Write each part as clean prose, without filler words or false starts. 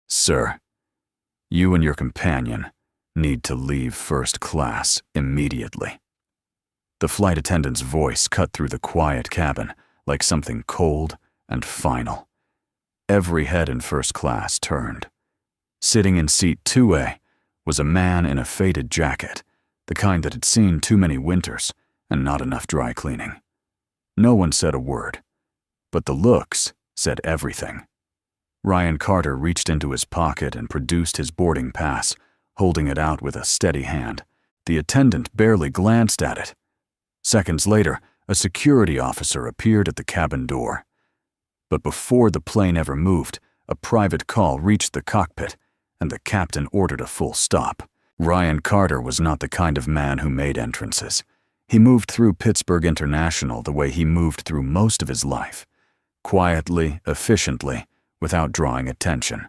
"Sir, you and your companion need to leave first class immediately." The flight attendant's voice cut through the quiet cabin like something cold and final. Every head in first class turned. Sitting in seat 2A was a man in a faded jacket, the kind that had seen too many winters and not enough dry cleaning. No one said a word, but the looks said everything. Ryan Carter reached into his pocket and produced his boarding pass, holding it out with a steady hand. The attendant barely glanced at it. Seconds later, a security officer appeared at the cabin door. But before the plane ever moved, a private call reached the cockpit, and the captain ordered a full stop. Ryan Carter was not the kind of man who made entrances. He moved through Pittsburgh International the way he moved through most of his life, quietly, efficiently, without drawing attention.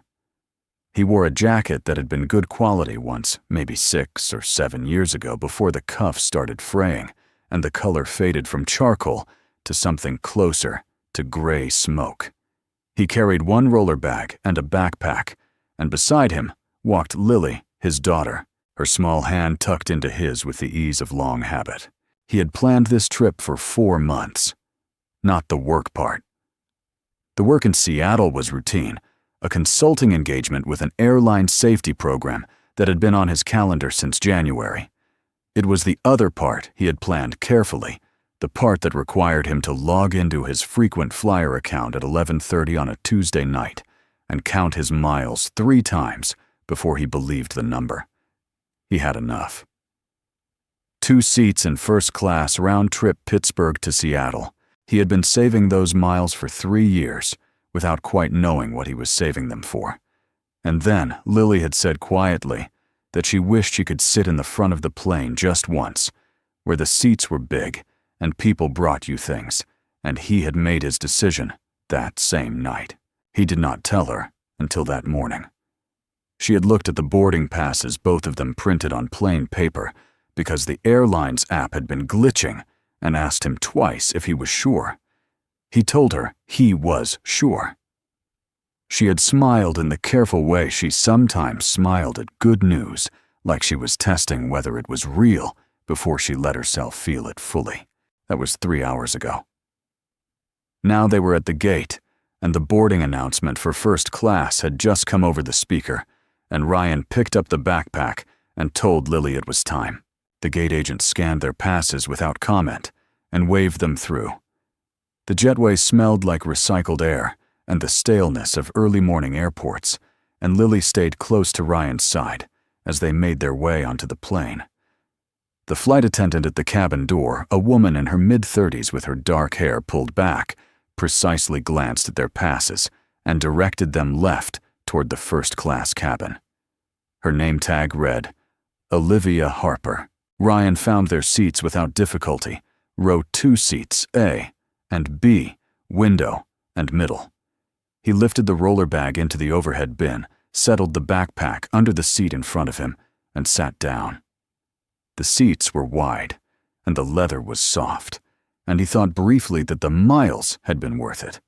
He wore a jacket that had been good quality once, maybe 6 or 7 years ago, before the cuffs started fraying and the color faded from charcoal to something closer to gray smoke. He carried one roller bag and a backpack, and beside him walked Lily, his daughter, her small hand tucked into his with the ease of long habit. He had planned this trip for 4 months. Not the work part. The work in Seattle was routine, a consulting engagement with an airline safety program that had been on his calendar since January. It was the other part he had planned carefully, the part that required him to log into his frequent flyer account at 11:30 on a Tuesday night and count his miles 3 times before he believed the number. He had enough. 2 seats in first class round-trip Pittsburgh to Seattle. He had been saving those miles for 3 years without quite knowing what he was saving them for. And then Lily had said quietly that she wished she could sit in the front of the plane just once, where the seats were big and people brought you things, and he had made his decision that same night. He did not tell her until that morning. She had looked at the boarding passes, both of them printed on plain paper, because the Airline's app had been glitching, and asked him twice if he was sure. He told her he was sure. She had smiled in the careful way she sometimes smiled at good news, like she was testing whether it was real before she let herself feel it fully. That was 3 hours ago. Now they were at the gate, and the boarding announcement for first class had just come over the speaker, and Ryan picked up the backpack and told Lily it was time. The gate agent scanned their passes without comment and waved them through. The jetway smelled like recycled air and the staleness of early morning airports, and Lily stayed close to Ryan's side as they made their way onto the plane. The flight attendant at the cabin door, a woman in her mid-30s with her dark hair pulled back, precisely glanced at their passes and directed them left toward the first-class cabin. Her name tag read, Olivia Harper. Ryan found their seats without difficulty, row 2 seats, A, and B, window and middle. He lifted the roller bag into the overhead bin, settled the backpack under the seat in front of him, and sat down. The seats were wide, and the leather was soft, and he thought briefly that the miles had been worth it.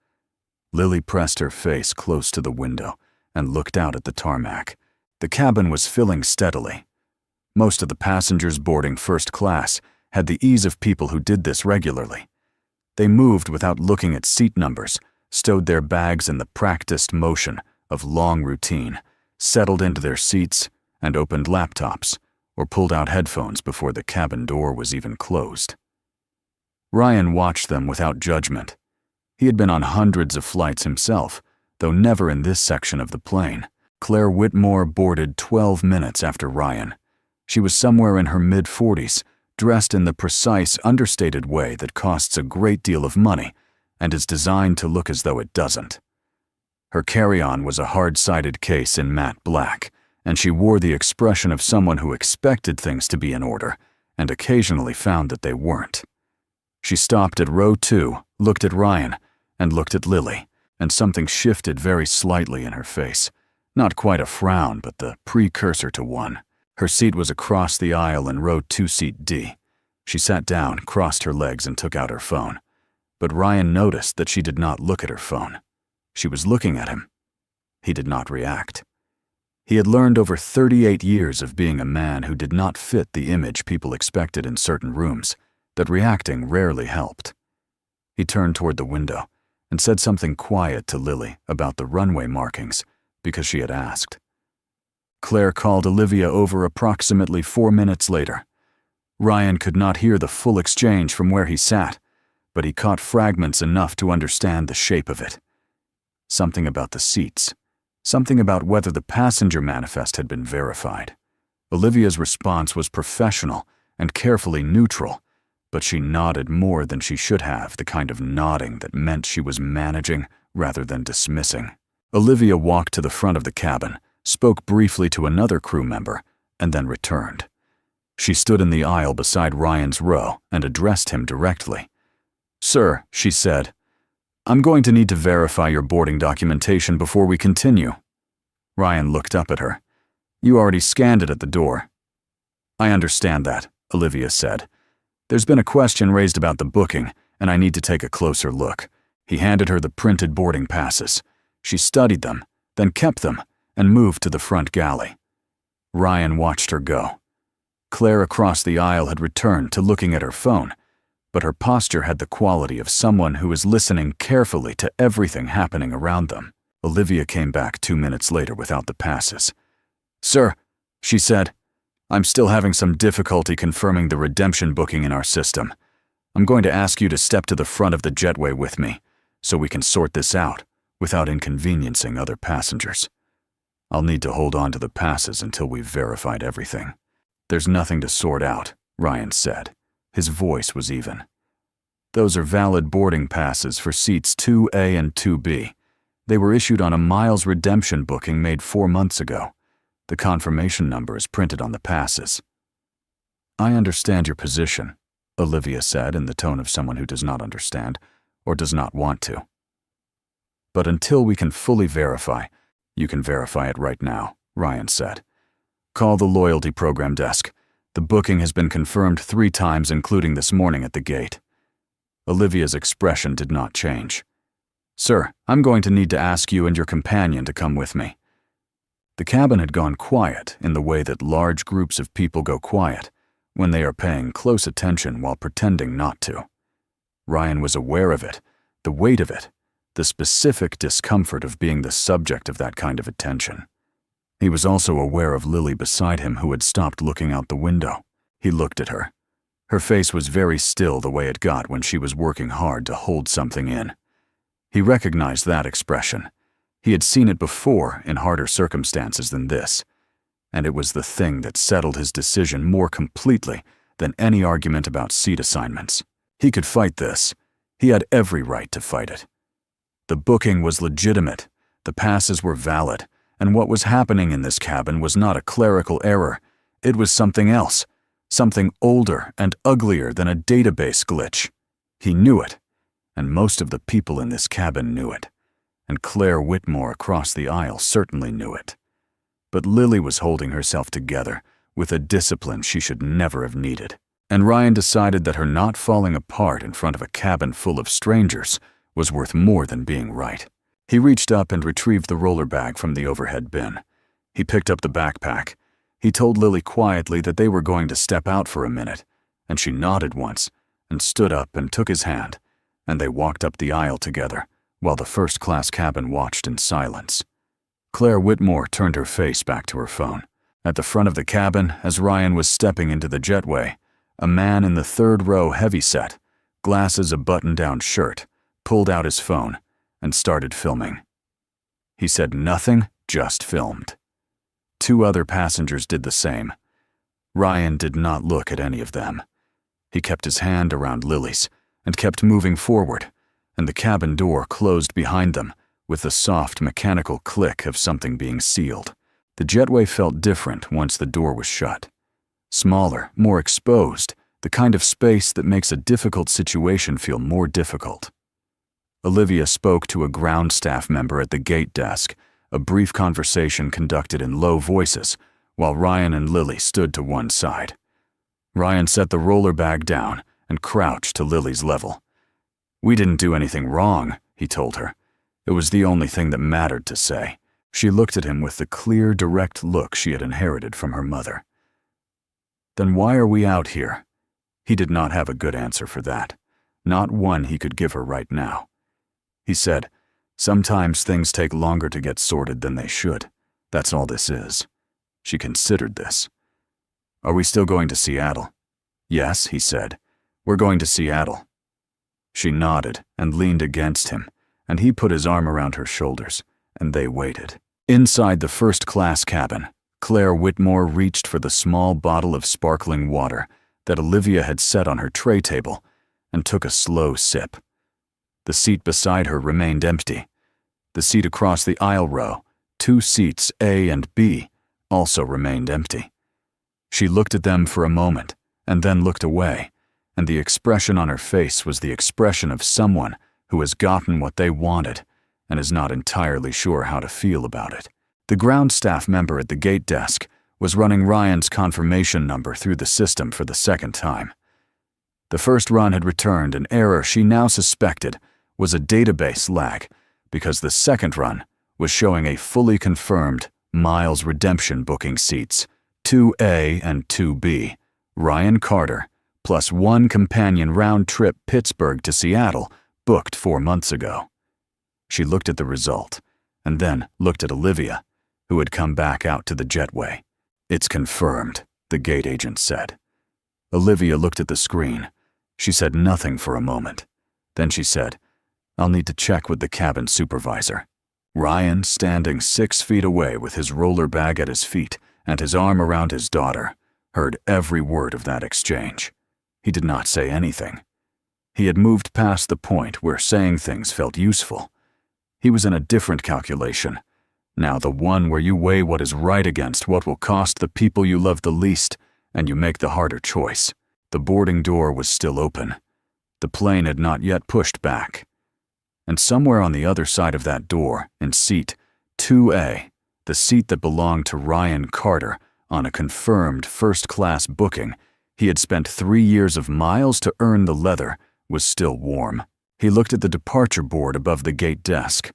Lily pressed her face close to the window and looked out at the tarmac. The cabin was filling steadily. Most of the passengers boarding first class had the ease of people who did this regularly. They moved without looking at seat numbers, stowed their bags in the practiced motion of long routine, settled into their seats, and opened laptops, or pulled out headphones before the cabin door was even closed. Ryan watched them without judgment. He had been on hundreds of flights himself, though never in this section of the plane. Claire Whitmore boarded 12 minutes after Ryan. She was somewhere in her mid-40s, dressed in the precise, understated way that costs a great deal of money and is designed to look as though it doesn't. Her carry-on was a hard-sided case in matte black, and she wore the expression of someone who expected things to be in order and occasionally found that they weren't. She stopped at row 2, looked at Ryan, and looked at Lily, and something shifted very slightly in her face. Not quite a frown, but the precursor to one. Her seat was across the aisle in row 2 seat D. She sat down, crossed her legs, and took out her phone. But Ryan noticed that she did not look at her phone. She was looking at him. He did not react. He had learned over 38 years of being a man who did not fit the image people expected in certain rooms, that reacting rarely helped. He turned toward the window and said something quiet to Lily about the runway markings, because she had asked. Claire called Olivia over approximately 4 minutes later. Ryan could not hear the full exchange from where he sat, but he caught fragments enough to understand the shape of it. Something about the seats. Something about whether the passenger manifest had been verified. Olivia's response was professional and carefully neutral, but she nodded more than she should have, the kind of nodding that meant she was managing rather than dismissing. Olivia walked to the front of the cabin, spoke briefly to another crew member, and then returned. She stood in the aisle beside Ryan's row and addressed him directly. "Sir," she said, "I'm going to need to verify your boarding documentation before we continue." Ryan looked up at her. "You already scanned it at the door." "I understand that," Olivia said. "There's been a question raised about the booking, and I need to take a closer look." He handed her the printed boarding passes. She studied them, then kept them, and moved to the front galley. Ryan watched her go. Claire across the aisle had returned to looking at her phone, but her posture had the quality of someone who is listening carefully to everything happening around them. Olivia came back 2 minutes later without the passes. "Sir," she said, "I'm still having some difficulty confirming the redemption booking in our system. I'm going to ask you to step to the front of the jetway with me, so we can sort this out without inconveniencing other passengers. I'll need to hold on to the passes until we've verified everything." "There's nothing to sort out," Ryan said. His voice was even. "Those are valid boarding passes for seats 2A and 2B. They were issued on a miles redemption booking made 4 months ago. The confirmation number is printed on the passes." "I understand your position," Olivia said in the tone of someone who does not understand, or does not want to. "But until we can fully verify, you can verify it right now," Ryan said. "Call the loyalty program desk. The booking has been confirmed 3 times, including this morning at the gate." Olivia's expression did not change. "Sir, I'm going to need to ask you and your companion to come with me." The cabin had gone quiet in the way that large groups of people go quiet when they are paying close attention while pretending not to. Ryan was aware of it, the weight of it, the specific discomfort of being the subject of that kind of attention. He was also aware of Lily beside him, who had stopped looking out the window. He looked at her. Her face was very still, the way it got when she was working hard to hold something in. He recognized that expression. He had seen it before in harder circumstances than this, and it was the thing that settled his decision more completely than any argument about seat assignments. He could fight this. He had every right to fight it. The booking was legitimate, the passes were valid, and what was happening in this cabin was not a clerical error. It was something else, something older and uglier than a database glitch. He knew it, and most of the people in this cabin knew it, and Claire Whitmore across the aisle certainly knew it. But Lily was holding herself together with a discipline she should never have needed, and Ryan decided that her not falling apart in front of a cabin full of strangers was worth more than being right. He reached up and retrieved the roller bag from the overhead bin. He picked up the backpack. He told Lily quietly that they were going to step out for a minute, and she nodded once and stood up and took his hand, and they walked up the aisle together while the first-class cabin watched in silence. Claire Whitmore turned her face back to her phone. At the front of the cabin, as Ryan was stepping into the jetway, a man in the 3rd row heavyset, glasses, a button-down shirt, pulled out his phone and started filming. He said nothing, just filmed. 2 other passengers did the same. Ryan did not look at any of them. He kept his hand around Lily's and kept moving forward, and the cabin door closed behind them with the soft mechanical click of something being sealed. The jetway felt different once the door was shut. Smaller, more exposed, the kind of space that makes a difficult situation feel more difficult. Olivia spoke to a ground staff member at the gate desk, a brief conversation conducted in low voices, while Ryan and Lily stood to one side. Ryan set the roller bag down and crouched to Lily's level. "We didn't do anything wrong," he told her. It was the only thing that mattered to say. She looked at him with the clear, direct look she had inherited from her mother. "Then why are we out here?" He did not have a good answer for that, not one he could give her right now. He said, "Sometimes things take longer to get sorted than they should. That's all this is." She considered this. "Are we still going to Seattle?" "Yes," he said. "We're going to Seattle." She nodded and leaned against him, and he put his arm around her shoulders, and they waited. Inside the first-class cabin, Claire Whitmore reached for the small bottle of sparkling water that Olivia had set on her tray table and took a slow sip. The seat beside her remained empty. The seat across the aisle row, 2 seats A and B, also remained empty. She looked at them for a moment and then looked away, and the expression on her face was the expression of someone who has gotten what they wanted and is not entirely sure how to feel about it. The ground staff member at the gate desk was running Ryan's confirmation number through the system for the second time. The first run had returned an error she now suspected was a database lag, because the second run was showing a fully confirmed miles redemption booking seats, 2A and 2B, Ryan Carter, plus 1 companion round-trip Pittsburgh to Seattle, booked 4 months ago. She looked at the result, and then looked at Olivia, who had come back out to the jetway. "It's confirmed," the gate agent said. Olivia looked at the screen. She said nothing for a moment. Then she said, "I'll need to check with the cabin supervisor." Ryan, standing 6 feet away with his roller bag at his feet and his arm around his daughter, heard every word of that exchange. He did not say anything. He had moved past the point where saying things felt useful. He was in a different calculation, now the one where you weigh what is right against what will cost the people you love the least, and you make the harder choice. The boarding door was still open. The plane had not yet pushed back. And somewhere on the other side of that door, in seat 2A, the seat that belonged to Ryan Carter on a confirmed first-class booking he had spent 3 years of miles to earn the leather, was still warm. He looked at the departure board above the gate desk.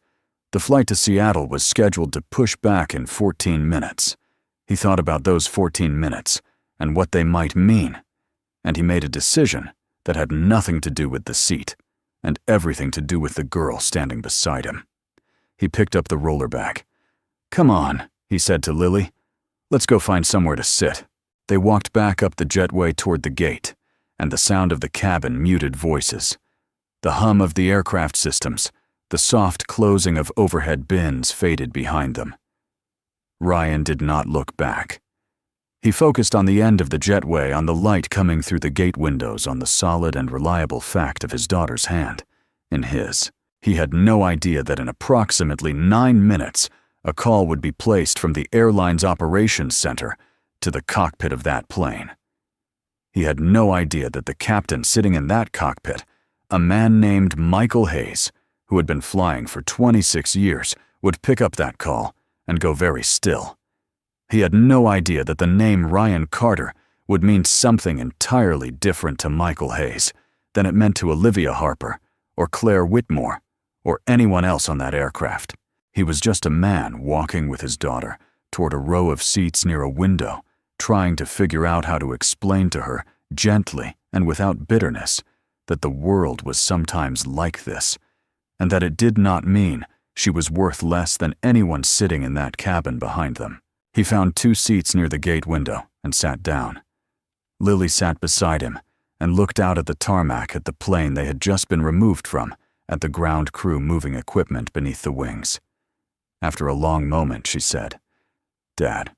The flight to Seattle was scheduled to push back in 14 minutes. He thought about those 14 minutes and what they might mean, and he made a decision that had nothing to do with the seat and everything to do with the girl standing beside him. He picked up the roller bag. "Come on," he said to Lily. "Let's go find somewhere to sit." They walked back up the jetway toward the gate, and the sound of the cabin muted voices. The hum of the aircraft systems, the soft closing of overhead bins faded behind them. Ryan did not look back. He focused on the end of the jetway, on the light coming through the gate windows, on the solid and reliable fact of his daughter's hand in his. He had no idea that in approximately 9 minutes, a call would be placed from the airline's operations center to the cockpit of that plane. He had no idea that the captain sitting in that cockpit, a man named Michael Hayes, who had been flying for 26 years, would pick up that call and go very still. He had no idea that the name Ryan Carter would mean something entirely different to Michael Hayes than it meant to Olivia Harper or Claire Whitmore or anyone else on that aircraft. He was just a man walking with his daughter toward a row of seats near a window, trying to figure out how to explain to her, gently and without bitterness, that the world was sometimes like this, and that it did not mean she was worth less than anyone sitting in that cabin behind them. He found 2 seats near the gate window and sat down. Lily sat beside him and looked out at the tarmac at the plane they had just been removed from, at the ground crew moving equipment beneath the wings. After a long moment, she said, "Dad,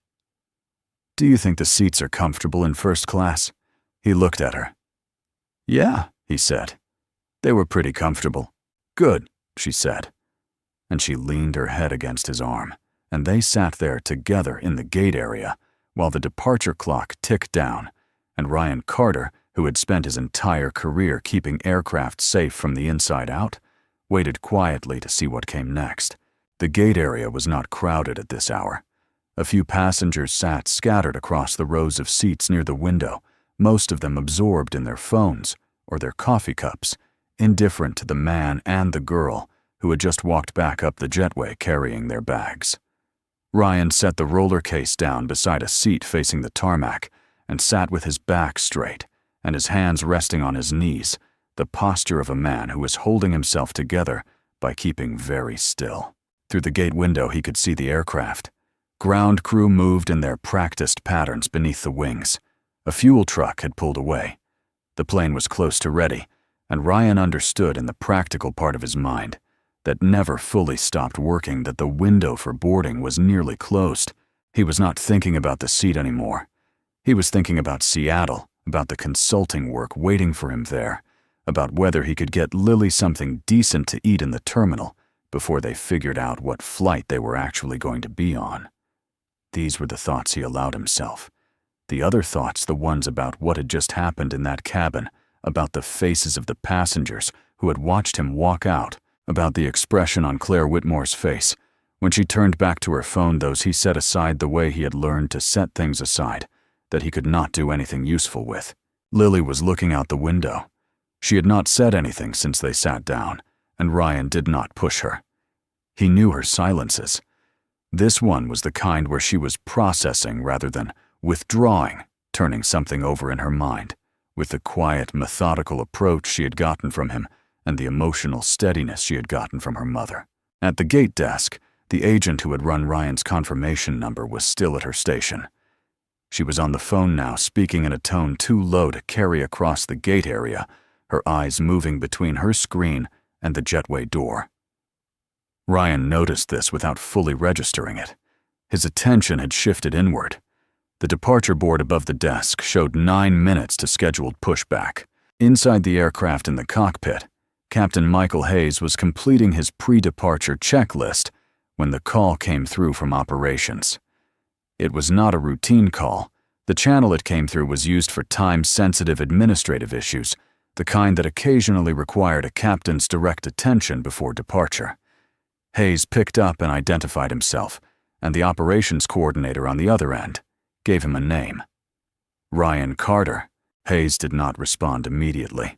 do you think the seats are comfortable in first class?" He looked at her. "Yeah," he said. "They were pretty comfortable." "Good," she said. And she leaned her head against his arm, and they sat there together in the gate area while the departure clock ticked down, and Ryan Carter, who had spent his entire career keeping aircraft safe from the inside out, waited quietly to see what came next. The gate area was not crowded at this hour. A few passengers sat scattered across the rows of seats near the window, most of them absorbed in their phones or their coffee cups, indifferent to the man and the girl who had just walked back up the jetway carrying their bags. Ryan set the roller case down beside a seat facing the tarmac and sat with his back straight and his hands resting on his knees, the posture of a man who is holding himself together by keeping very still. Through the gate window he could see the aircraft. Ground crew moved in their practiced patterns beneath the wings. A fuel truck had pulled away. The plane was close to ready, and Ryan understood in the practical part of his mind that never fully stopped working that the window for boarding was nearly closed. He was not thinking about the seat anymore. He was thinking about Seattle, about the consulting work waiting for him there, about whether he could get Lily something decent to eat in the terminal before they figured out what flight they were actually going to be on. These were the thoughts he allowed himself. The other thoughts, the ones about what had just happened in that cabin, about the faces of the passengers who had watched him walk out, about the expression on Claire Whitmore's face. When she turned back to her phone, those he set aside the way he had learned to set things aside, that he could not do anything useful with. Lily was looking out the window. She had not said anything since they sat down, and Ryan did not push her. He knew her silences. This one was the kind where she was processing rather than withdrawing, turning something over in her mind, with the quiet, methodical approach she had gotten from him and the emotional steadiness she had gotten from her mother. At the gate desk, the agent who had run Ryan's confirmation number was still at her station. She was on the phone now, speaking in a tone too low to carry across the gate area, her eyes moving between her screen and the jetway door. Ryan noticed this without fully registering it. His attention had shifted inward. The departure board above the desk showed 9 minutes to scheduled pushback. Inside the aircraft in the cockpit, Captain Michael Hayes was completing his pre-departure checklist when the call came through from operations. It was not a routine call. The channel it came through was used for time-sensitive administrative issues, the kind that occasionally required a captain's direct attention before departure. Hayes picked up and identified himself, and the operations coordinator on the other end gave him a name. Ryan Carter. Hayes did not respond immediately.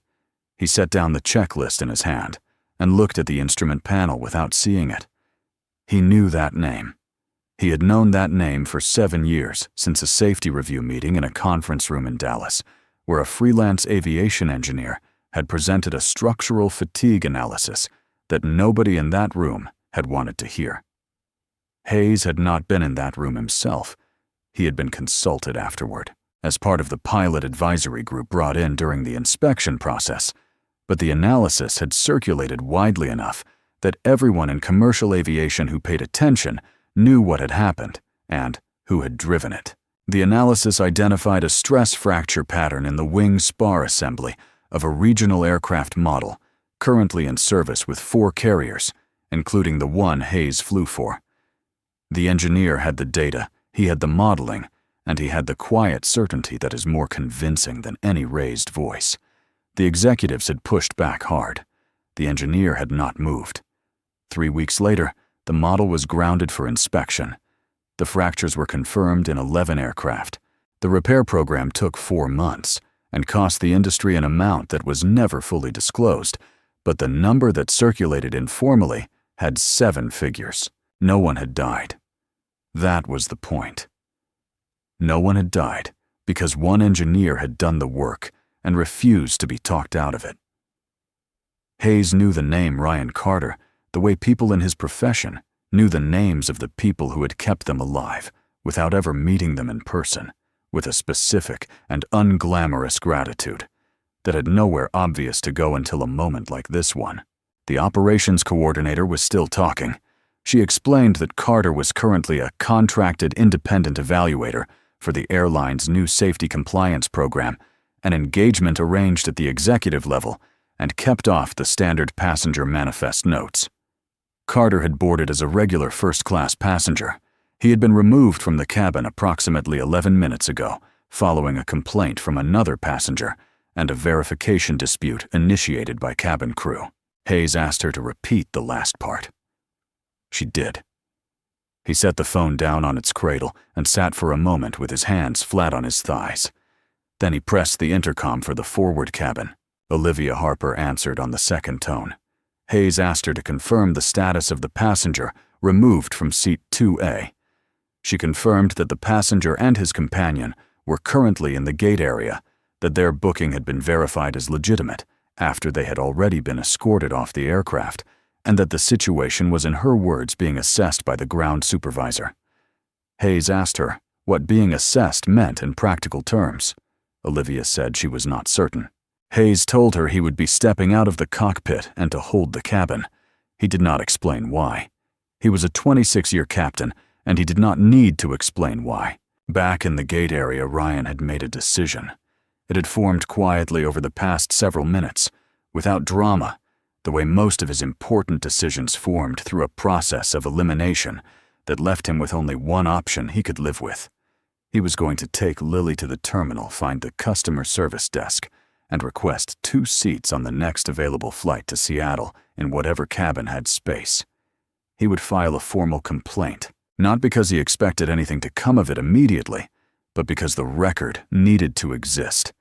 He set down the checklist in his hand and looked at the instrument panel without seeing it. He knew that name. He had known that name for 7 years, since a safety review meeting in a conference room in Dallas, where a freelance aviation engineer had presented a structural fatigue analysis that nobody in that room had wanted to hear. Hayes had not been in that room himself. He had been consulted afterward, as part of the pilot advisory group brought in during the inspection process, but the analysis had circulated widely enough that everyone in commercial aviation who paid attention knew what had happened and who had driven it. The analysis identified a stress fracture pattern in the wing spar assembly of a regional aircraft model currently in service with 4 carriers, including the one Hayes flew for. The engineer had the data, he had the modeling, and he had the quiet certainty that is more convincing than any raised voice. The executives had pushed back hard. The engineer had not moved. 3 weeks later, the model was grounded for inspection. The fractures were confirmed in 11 aircraft. The repair program took 4 months and cost the industry an amount that was never fully disclosed, but the number that circulated informally had 7 figures. No one had died. That was the point. No one had died because one engineer had done the work and refused to be talked out of it. Hayes knew the name Ryan Carter the way people in his profession knew the names of the people who had kept them alive without ever meeting them in person, with a specific and unglamorous gratitude that had nowhere obvious to go until a moment like this one. The operations coordinator was still talking. She explained that Carter was currently a contracted independent evaluator for the airline's new safety compliance program, an engagement arranged at the executive level, and kept off the standard passenger manifest notes. Carter had boarded as a regular first-class passenger. He had been removed from the cabin approximately 11 minutes ago, following a complaint from another passenger and a verification dispute initiated by cabin crew. Hayes asked her to repeat the last part. She did. He set the phone down on its cradle and sat for a moment with his hands flat on his thighs. Then he pressed the intercom for the forward cabin. Olivia Harper answered on the second tone. Hayes asked her to confirm the status of the passenger removed from seat 2A. She confirmed that the passenger and his companion were currently in the gate area, that their booking had been verified as legitimate after they had already been escorted off the aircraft, and that the situation was, in her words, being assessed by the ground supervisor. Hayes asked her what being assessed meant in practical terms. Olivia said she was not certain. Hayes told her he would be stepping out of the cockpit and to hold the cabin. He did not explain why. He was a 26-year captain, and he did not need to explain why. Back in the gate area, Ryan had made a decision. It had formed quietly over the past several minutes, without drama, the way most of his important decisions formed through a process of elimination that left him with only one option he could live with. He was going to take Lily to the terminal, find the customer service desk, and request 2 seats on the next available flight to Seattle in whatever cabin had space. He would file a formal complaint, not because he expected anything to come of it immediately, but because the record needed to exist.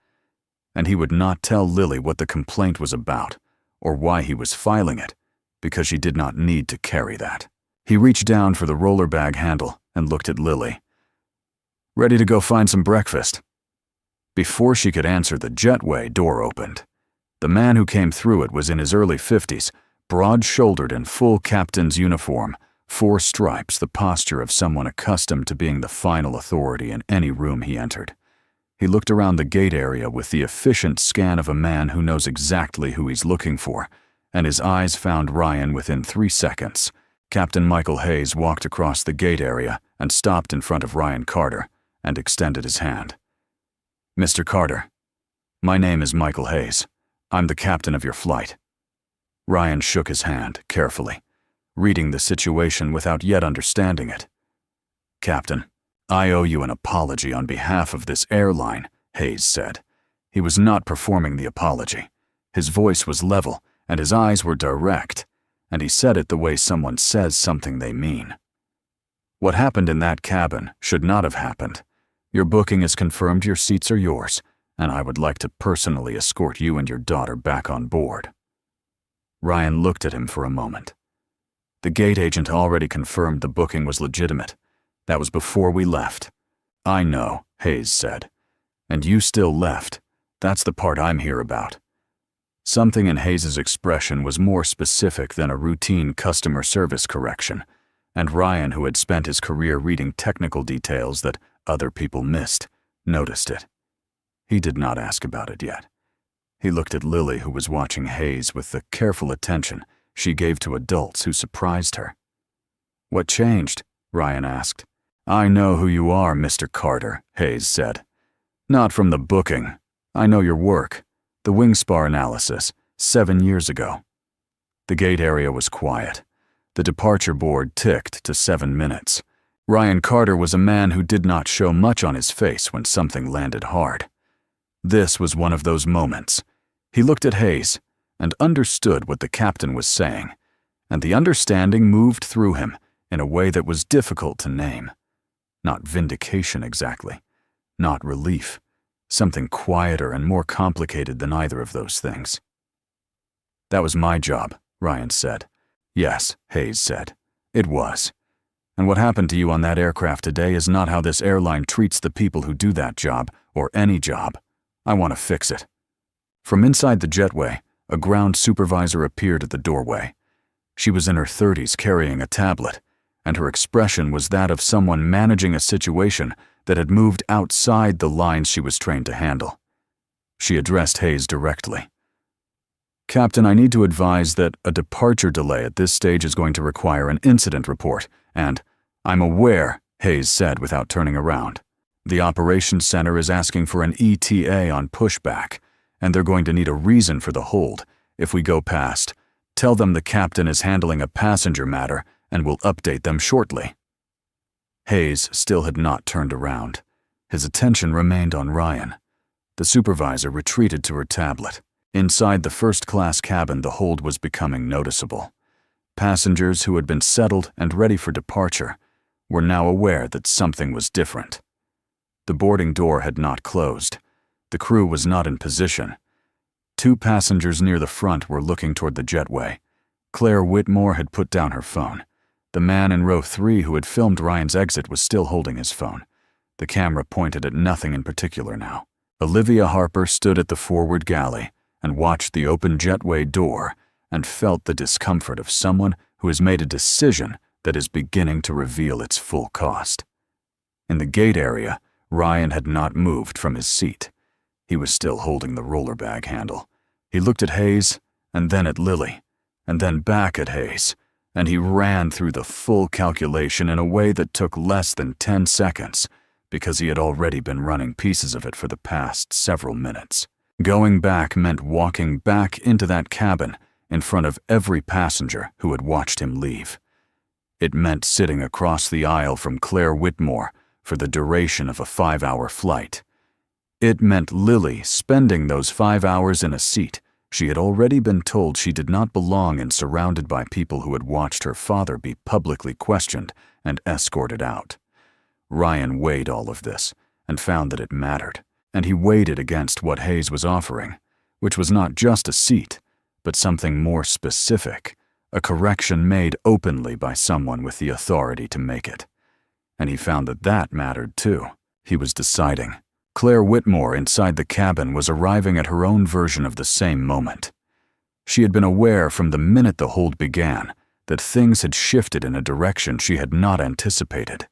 And he would not tell Lily what the complaint was about, or why he was filing it, because she did not need to carry that. He reached down for the roller bag handle and looked at Lily. "Ready to go find some breakfast?" Before she could answer, the jetway door opened. The man who came through it was in his early 50s, broad-shouldered in full captain's uniform, 4 stripes, the posture of someone accustomed to being the final authority in any room he entered. He looked around the gate area with the efficient scan of a man who knows exactly who he's looking for, and his eyes found Ryan within 3 seconds. Captain Michael Hayes walked across the gate area and stopped in front of Ryan Carter and extended his hand. "Mr. Carter, my name is Michael Hayes. I'm the captain of your flight." Ryan shook his hand carefully, reading the situation without yet understanding it. "Captain, I owe you an apology on behalf of this airline," Hayes said. He was not performing the apology. His voice was level, and his eyes were direct, and he said it the way someone says something they mean. "What happened in that cabin should not have happened. Your booking is confirmed, your seats are yours, and I would like to personally escort you and your daughter back on board." Ryan looked at him for a moment. "The gate agent already confirmed the booking was legitimate. That was before we left." "I know," Hayes said. "And you still left. That's the part I'm here about." Something in Hayes's expression was more specific than a routine customer service correction, and Ryan, who had spent his career reading technical details that other people missed, noticed it. He did not ask about it yet. He looked at Lily, who was watching Hayes with the careful attention she gave to adults who surprised her. "What changed?" Ryan asked. "I know who you are, Mr. Carter," Hayes said. "Not from the booking. I know your work. The wing spar analysis, 7 years ago." The gate area was quiet. The departure board ticked to 7 minutes. Ryan Carter was a man who did not show much on his face when something landed hard. This was one of those moments. He looked at Hayes and understood what the captain was saying, and the understanding moved through him in a way that was difficult to name. Not vindication exactly, not relief, something quieter and more complicated than either of those things. "That was my job," Ryan said. "Yes," Hayes said. "It was. And what happened to you on that aircraft today is not how this airline treats the people who do that job, or any job. I want to fix it." From inside the jetway, a ground supervisor appeared at the doorway. She was in her 30s, carrying a tablet, and her expression was that of someone managing a situation that had moved outside the lines she was trained to handle. She addressed Hayes directly. "Captain, I need to advise that a departure delay at this stage is going to require an incident report, and I'm aware," Hayes said without turning around. "The operations center is asking for an ETA on pushback, and they're going to need a reason for the hold. If we go past, tell them the captain is handling a passenger matter and will update them shortly." Hayes still had not turned around. His attention remained on Ryan. The supervisor retreated to her tablet. Inside the first-class cabin, the hold was becoming noticeable. Passengers who had been settled and ready for departure were now aware that something was different. The boarding door had not closed. The crew was not in position. 2 passengers near the front were looking toward the jetway. Claire Whitmore had put down her phone. The man in row 3 who had filmed Ryan's exit was still holding his phone. The camera pointed at nothing in particular now. Olivia Harper stood at the forward galley and watched the open jetway door and felt the discomfort of someone who has made a decision that is beginning to reveal its full cost. In the gate area, Ryan had not moved from his seat. He was still holding the roller bag handle. He looked at Hayes, and then at Lily, and then back at Hayes, and he ran through the full calculation in a way that took less than 10 seconds, because he had already been running pieces of it for the past several minutes. Going back meant walking back into that cabin in front of every passenger who had watched him leave. It meant sitting across the aisle from Claire Whitmore for the duration of a 5-hour flight. It meant Lily spending those 5 hours in a seat she had already been told she did not belong in, surrounded by people who had watched her father be publicly questioned and escorted out. Ryan weighed all of this and found that it mattered, and he weighed it against what Hayes was offering, which was not just a seat, but something more specific, a correction made openly by someone with the authority to make it. And he found that that mattered too. He was deciding. Claire Whitmore inside the cabin was arriving at her own version of the same moment. She had been aware from the minute the hold began that things had shifted in a direction she had not anticipated.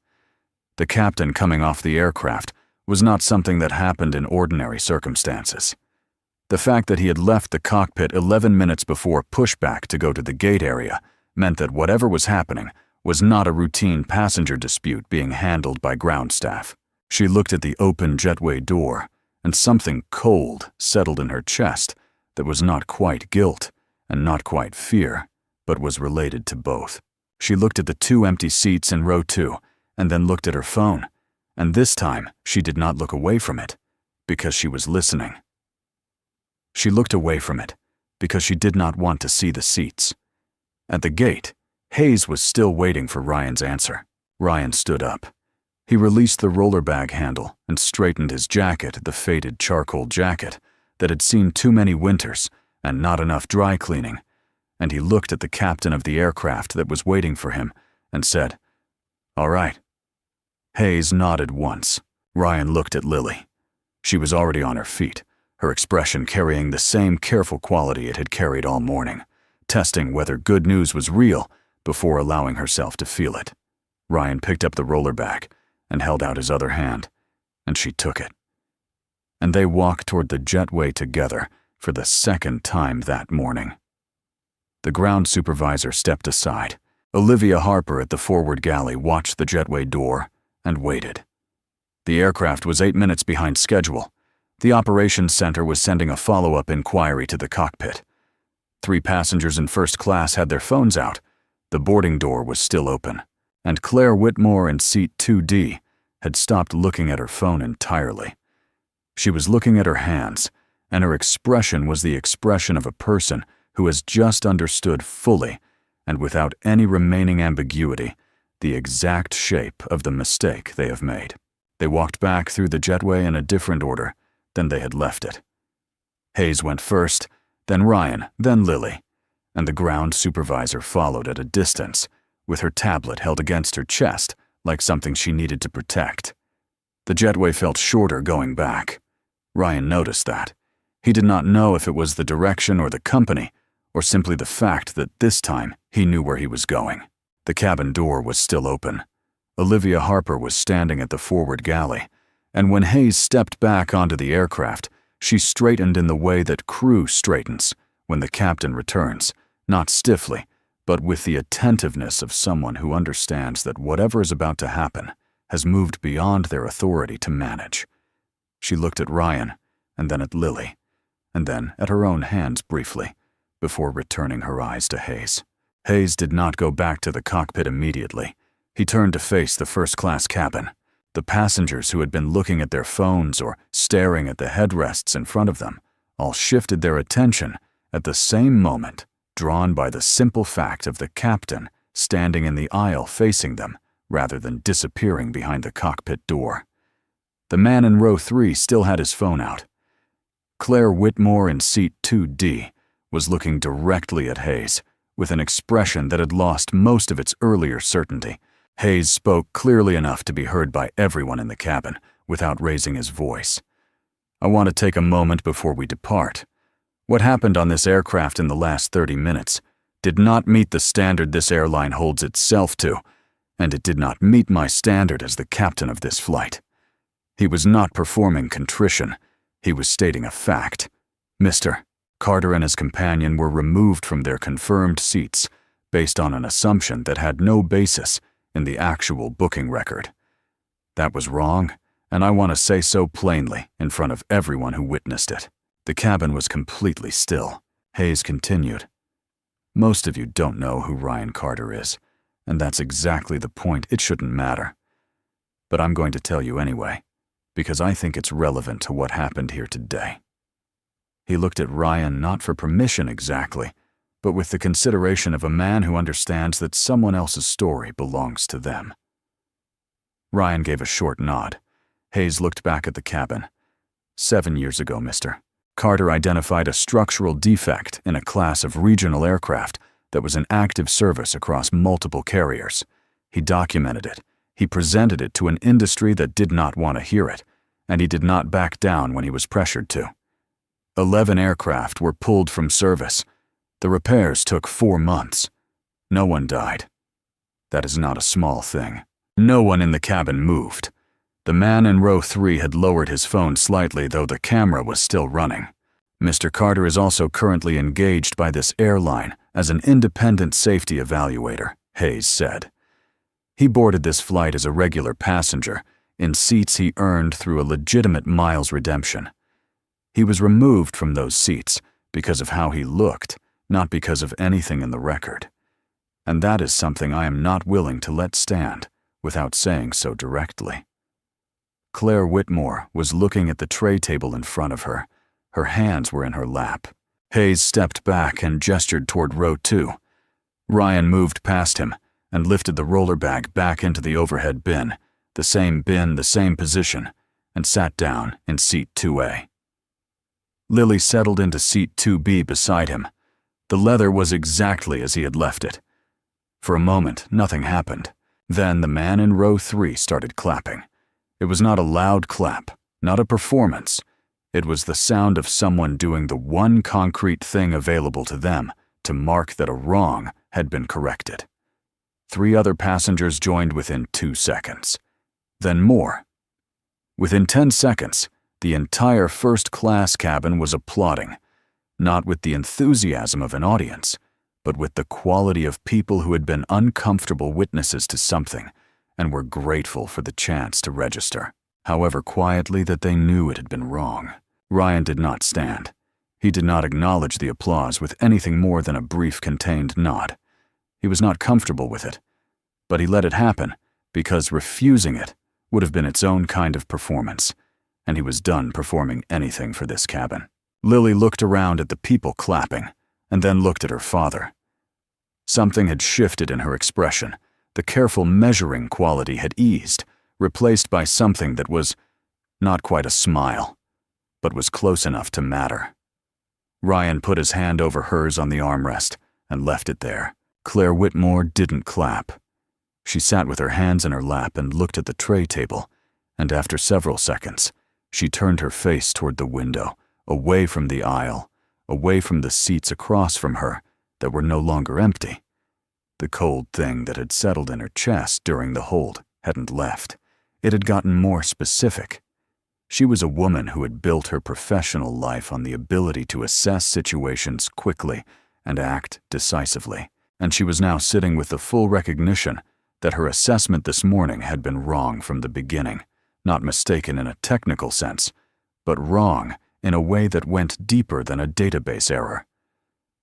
The captain coming off the aircraft was not something that happened in ordinary circumstances. The fact that he had left the cockpit 11 minutes before pushback to go to the gate area meant that whatever was happening was not a routine passenger dispute being handled by ground staff. She looked at the open jetway door, and something cold settled in her chest that was not quite guilt and not quite fear, but was related to both. She looked at the 2 empty seats in row 2, and then looked at her phone, and this time she did not look away from it, because she was listening. She looked away from it, because she did not want to see the seats. At the gate, Hayes was still waiting for Ryan's answer. Ryan stood up. He released the roller bag handle and straightened his jacket, the faded charcoal jacket that had seen too many winters and not enough dry cleaning, and he looked at the captain of the aircraft that was waiting for him and said, "All right." Hayes nodded once. Ryan looked at Lily. She was already on her feet, her expression carrying the same careful quality it had carried all morning, testing whether good news was real before allowing herself to feel it. Ryan picked up the roller bag and held out his other hand, and she took it. And they walked toward the jetway together for the second time that morning. The ground supervisor stepped aside. Olivia Harper at the forward galley watched the jetway door and waited. The aircraft was 8 minutes behind schedule. The operations center was sending a follow-up inquiry to the cockpit. 3 passengers in first class had their phones out. The boarding door was still open, and Claire Whitmore in seat 2D had stopped looking at her phone entirely. She was looking at her hands, and her expression was the expression of a person who has just understood fully, and without any remaining ambiguity, the exact shape of the mistake they have made. They walked back through the jetway in a different order than they had left it. Hayes went first, then Ryan, then Lily, and the ground supervisor followed at a distance, with her tablet held against her chest like something she needed to protect. The jetway felt shorter going back. Ryan noticed that. He did not know if it was the direction or the company, or simply the fact that this time he knew where he was going. The cabin door was still open. Olivia Harper was standing at the forward galley, and when Hayes stepped back onto the aircraft, she straightened in the way that crew straightens when the captain returns, not stiffly, but with the attentiveness of someone who understands that whatever is about to happen has moved beyond their authority to manage. She looked at Ryan, and then at Lily, and then at her own hands briefly, before returning her eyes to Hayes. Hayes did not go back to the cockpit immediately. He turned to face the first-class cabin. The passengers who had been looking at their phones or staring at the headrests in front of them all shifted their attention at the same moment, drawn by the simple fact of the captain standing in the aisle facing them rather than disappearing behind the cockpit door. The man in row 3 still had his phone out. Claire Whitmore in seat 2D was looking directly at Hayes with an expression that had lost most of its earlier certainty. Hayes spoke clearly enough to be heard by everyone in the cabin, without raising his voice. "I want to take a moment before we depart. What happened on this aircraft in the last 30 minutes did not meet the standard this airline holds itself to, and it did not meet my standard as the captain of this flight." He was not performing contrition. He was stating a fact. Mr. Carter and his companion were removed from their confirmed seats based on an assumption that had no basis in the actual booking record. That was wrong, and I want to say so plainly in front of everyone who witnessed it. The cabin was completely still. Hayes continued. "Most of you don't know who Ryan Carter is, and that's exactly the point. It shouldn't matter. But I'm going to tell you anyway, because I think it's relevant to what happened here today." He looked at Ryan not for permission exactly, but with the consideration of a man who understands that someone else's story belongs to them. Ryan gave a short nod. Hayes looked back at the cabin. 7 years ago, Mr. Carter identified a structural defect in a class of regional aircraft that was in active service across multiple carriers. He documented it. He presented it to an industry that did not want to hear it, and he did not back down when he was pressured to. 11 aircraft were pulled from service. The repairs took 4 months. No one died. That is not a small thing. No one in the cabin moved. The man in row 3 had lowered his phone slightly, though the camera was still running. Mr. Carter is also currently engaged by this airline as an independent safety evaluator, Hayes said. He boarded this flight as a regular passenger, in seats he earned through a legitimate miles redemption. He was removed from those seats because of how he looked, not because of anything in the record. And that is something I am not willing to let stand without saying so directly. Claire Whitmore was looking at the tray table in front of her. Her hands were in her lap. Hayes stepped back and gestured toward row 2. Ryan moved past him and lifted the roller bag back into the overhead bin, the same position, and sat down in seat 2A. Lily settled into seat 2B beside him. The leather was exactly as he had left it. For a moment, nothing happened. Then the man in row 3 started clapping. It was not a loud clap, not a performance. It was the sound of someone doing the one concrete thing available to them to mark that a wrong had been corrected. 3 other passengers joined within 2 seconds. Then more. Within 10 seconds, the entire first-class cabin was applauding, not with the enthusiasm of an audience, but with the quality of people who had been uncomfortable witnesses to something and were grateful for the chance to register, however quietly that they knew it had been wrong. Ryan did not stand. He did not acknowledge the applause with anything more than a brief contained nod. He was not comfortable with it, but he let it happen because refusing it would have been its own kind of performance, and he was done performing anything for this cabin. Lily looked around at the people clapping, and then looked at her father. Something had shifted in her expression. The careful measuring quality had eased, replaced by something that was not quite a smile, but was close enough to matter. Ryan put his hand over hers on the armrest and left it there. Claire Whitmore didn't clap. She sat with her hands in her lap and looked at the tray table, and after several seconds, she turned her face toward the window, away from the aisle, away from the seats across from her that were no longer empty. The cold thing that had settled in her chest during the hold hadn't left. It had gotten more specific. She was a woman who had built her professional life on the ability to assess situations quickly and act decisively, and she was now sitting with the full recognition that her assessment this morning had been wrong from the beginning, not mistaken in a technical sense, but wrong in a way that went deeper than a database error.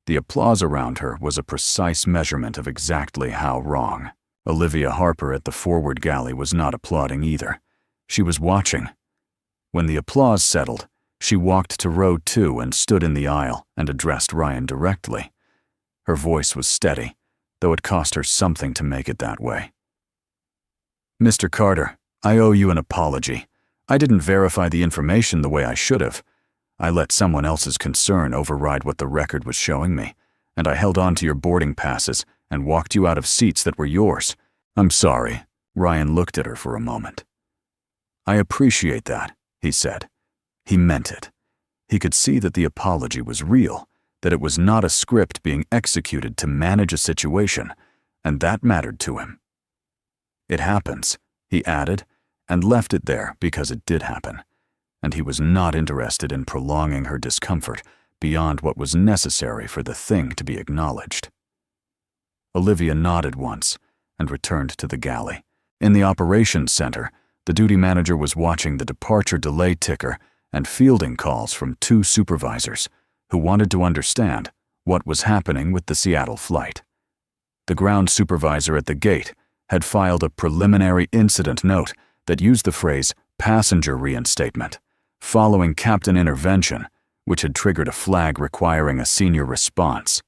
The applause around her was a precise measurement of exactly how wrong. Olivia Harper at the forward galley was not applauding either. She was watching. When the applause settled, she walked to row 2 and stood in the aisle and addressed Ryan directly. Her voice was steady, though it cost her something to make it that way. "Mr. Carter, I owe you an apology. I didn't verify the information the way I should have. I let someone else's concern override what the record was showing me, and I held on to your boarding passes and walked you out of seats that were yours. I'm sorry." Ryan looked at her for a moment. "I appreciate that," he said. He meant it. He could see that the apology was real, that it was not a script being executed to manage a situation, and that mattered to him. "It happens," he added, and left it there because it did happen, and he was not interested in prolonging her discomfort beyond what was necessary for the thing to be acknowledged. Olivia nodded once and returned to the galley. In the operations center, the duty manager was watching the departure delay ticker and fielding calls from 2 supervisors who wanted to understand what was happening with the Seattle flight. The ground supervisor at the gate had filed a preliminary incident note that used the phrase passenger reinstatement, following captain intervention, which had triggered a flag requiring a senior response.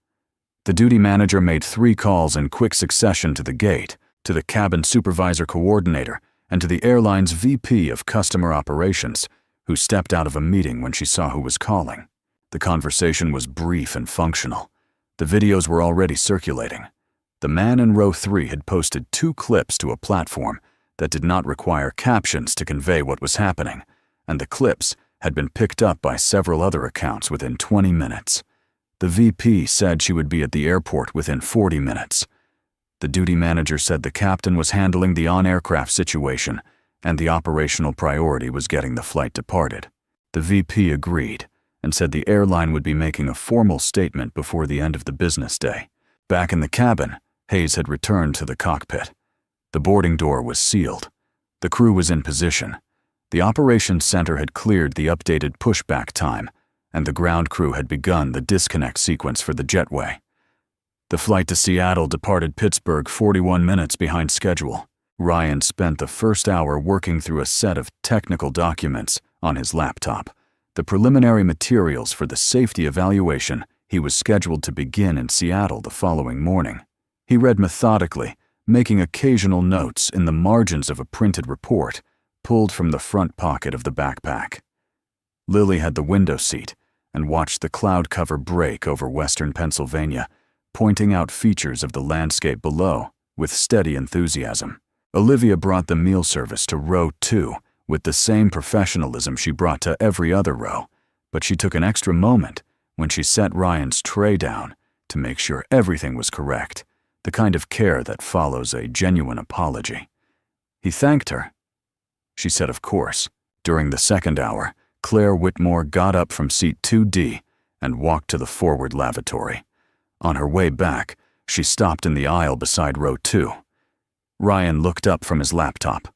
The duty manager made 3 calls in quick succession to the gate, to the cabin supervisor coordinator, and to the airline's VP of customer operations, who stepped out of a meeting when she saw who was calling. The conversation was brief and functional. The videos were already circulating. The man in row 3 had posted 2 clips to a platform that did not require captions to convey what was happening, and the clips had been picked up by several other accounts within 20 minutes. The VP said she would be at the airport within 40 minutes. The duty manager said the captain was handling the on-aircraft situation, and the operational priority was getting the flight departed. The VP agreed and said the airline would be making a formal statement before the end of the business day. Back in the cabin, Hayes had returned to the cockpit. The boarding door was sealed. The crew was in position. The operations center had cleared the updated pushback time, and the ground crew had begun the disconnect sequence for the jetway. The flight to Seattle departed Pittsburgh 41 minutes behind schedule. Ryan spent the first hour working through a set of technical documents on his laptop, the preliminary materials for the safety evaluation he was scheduled to begin in Seattle the following morning. He read methodically, making occasional notes in the margins of a printed report pulled from the front pocket of the backpack. Lily had the window seat and watched the cloud cover break over western Pennsylvania, pointing out features of the landscape below with steady enthusiasm. Olivia brought the meal service to row 2 with the same professionalism she brought to every other row, but she took an extra moment when she set Ryan's tray down to make sure everything was correct, the kind of care that follows a genuine apology. He thanked her. She said of course. During the second hour, Claire Whitmore got up from seat 2D and walked to the forward lavatory. On her way back, she stopped in the aisle beside row 2. Ryan looked up from his laptop.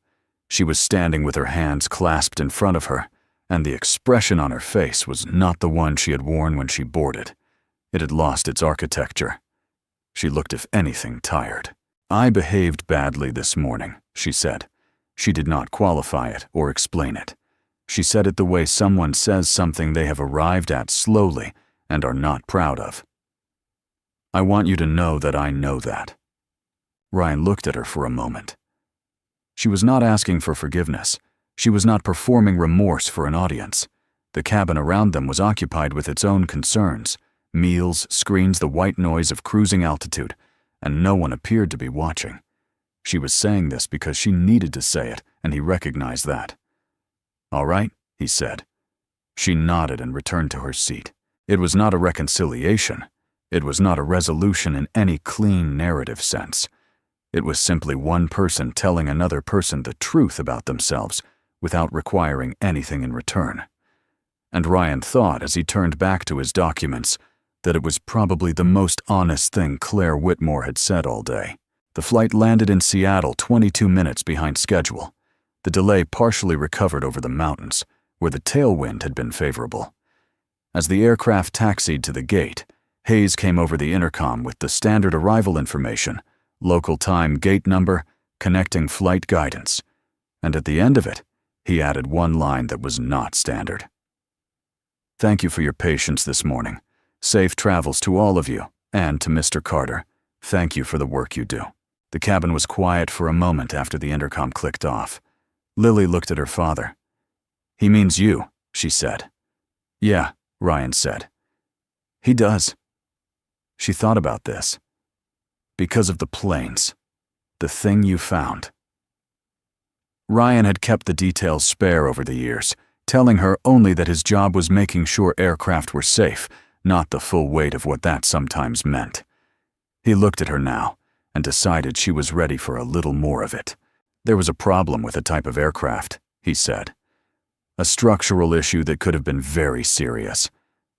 She was standing with her hands clasped in front of her, and the expression on her face was not the one she had worn when she boarded. It had lost its architecture. She looked, if anything, tired. "I behaved badly this morning," she said. She did not qualify it or explain it. She said it the way someone says something they have arrived at slowly and are not proud of. "I want you to know that I know that." Ryan looked at her for a moment. She was not asking for forgiveness. She was not performing remorse for an audience. The cabin around them was occupied with its own concerns, meals, screens, the white noise of cruising altitude, and no one appeared to be watching. She was saying this because she needed to say it, and he recognized that. "All right," he said. She nodded and returned to her seat. It was not a reconciliation. It was not a resolution in any clean narrative sense. It was simply one person telling another person the truth about themselves without requiring anything in return. And Ryan thought, as he turned back to his documents, that it was probably the most honest thing Claire Whitmore had said all day. The flight landed in Seattle 22 minutes behind schedule. The delay partially recovered over the mountains, where the tailwind had been favorable. As the aircraft taxied to the gate, Hayes came over the intercom with the standard arrival information, local time, gate number, connecting flight guidance, and at the end of it, he added one line that was not standard. "Thank you for your patience this morning. Safe travels to all of you, and to Mr. Carter. Thank you for the work you do." The cabin was quiet for a moment after the intercom clicked off. Lily looked at her father. "He means you," she said. "Yeah," Ryan said. "He does." She thought about this. Because of the planes. The thing you found. Ryan had kept the details spare over the years, telling her only that his job was making sure aircraft were safe, not the full weight of what that sometimes meant. He looked at her now and decided she was ready for a little more of it. There was a problem with a type of aircraft, he said. A structural issue that could have been very serious.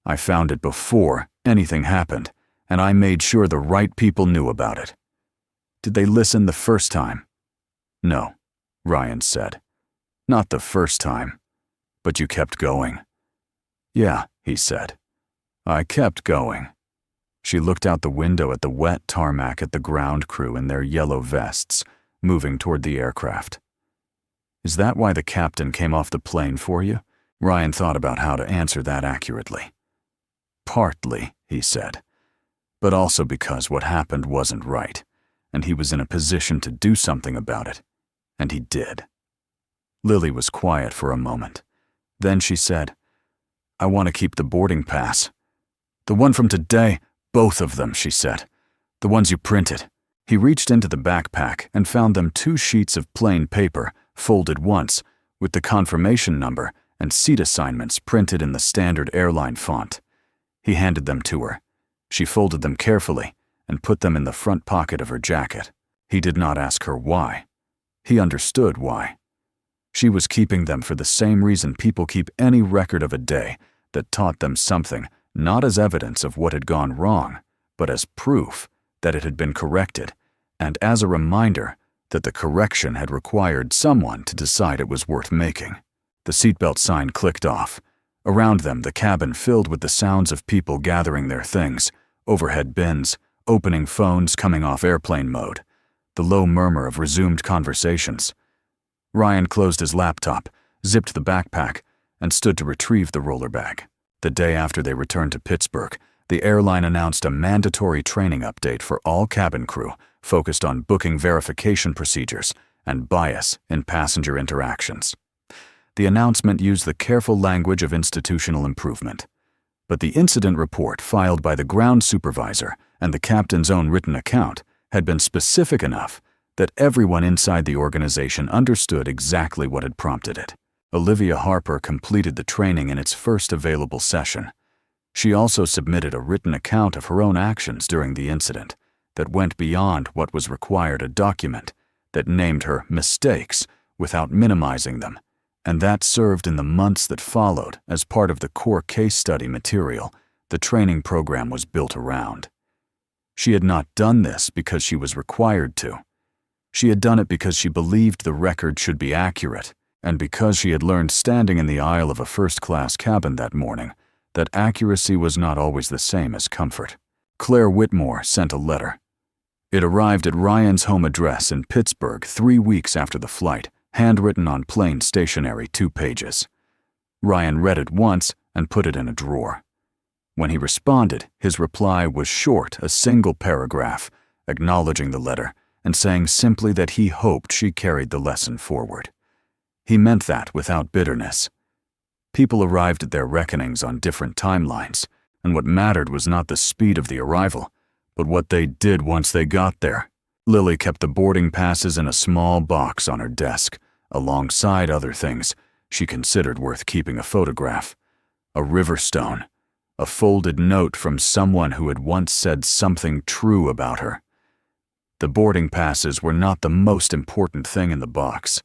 I found it before anything happened, and I made sure the right people knew about it. Did they listen the first time? No, Ryan said. Not the first time. But you kept going. Yeah, he said. I kept going. She looked out the window at the wet tarmac at the ground crew in their yellow vests, moving toward the aircraft. Is that why the captain came off the plane for you? Ryan thought about how to answer that accurately. Partly, he said, but also because what happened wasn't right, and he was in a position to do something about it, and he did. Lily was quiet for a moment. Then she said, I want to keep the boarding pass. The one from today, both of them, she said. The ones you printed. He reached into the backpack and found them 2 sheets of plain paper, folded once, with the confirmation number and seat assignments printed in the standard airline font. He handed them to her. She folded them carefully and put them in the front pocket of her jacket. He did not ask her why. He understood why. She was keeping them for the same reason people keep any record of a day that taught them something, not as evidence of what had gone wrong, but as proof that it had been corrected, and as a reminder that the correction had required someone to decide it was worth making. The seatbelt sign clicked off. Around them, the cabin filled with the sounds of people gathering their things, overhead bins, opening phones coming off airplane mode, the low murmur of resumed conversations. Ryan closed his laptop, zipped the backpack, and stood to retrieve the roller bag. The day after they returned to Pittsburgh, the airline announced a mandatory training update for all cabin crew focused on booking verification procedures and bias in passenger interactions. The announcement used the careful language of institutional improvement. But the incident report filed by the ground supervisor and the captain's own written account had been specific enough that everyone inside the organization understood exactly what had prompted it. Olivia Harper completed the training in its first available session. She also submitted a written account of her own actions during the incident that went beyond what was required, a document that named her mistakes without minimizing them, and that served in the months that followed as part of the core case study material the training program was built around. She had not done this because she was required to. She had done it because she believed the record should be accurate, and because she had learned standing in the aisle of a first-class cabin that morning that accuracy was not always the same as comfort. Claire Whitmore sent a letter. It arrived at Ryan's home address in Pittsburgh 3 weeks after the flight, handwritten on plain stationery, 2 pages. Ryan read it once and put it in a drawer. When he responded, his reply was short, a single paragraph, acknowledging the letter and saying simply that he hoped she carried the lesson forward. He meant that without bitterness. People arrived at their reckonings on different timelines, and what mattered was not the speed of the arrival, but what they did once they got there. Lily kept the boarding passes in a small box on her desk, alongside other things she considered worth keeping: a photograph, a river stone, a folded note from someone who had once said something true about her. The boarding passes were not the most important thing in the box,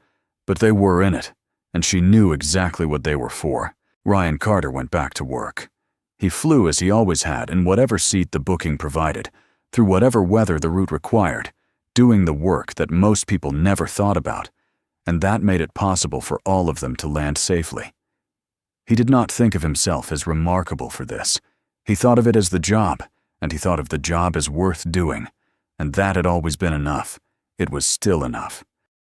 but they were in it, and she knew exactly what they were for. Ryan Carter went back to work. He flew as he always had, in whatever seat the booking provided, through whatever weather the route required, doing the work that most people never thought about, and that made it possible for all of them to land safely. He did not think of himself as remarkable for this. He thought of it as the job, and he thought of the job as worth doing, and that had always been enough. It was still enough.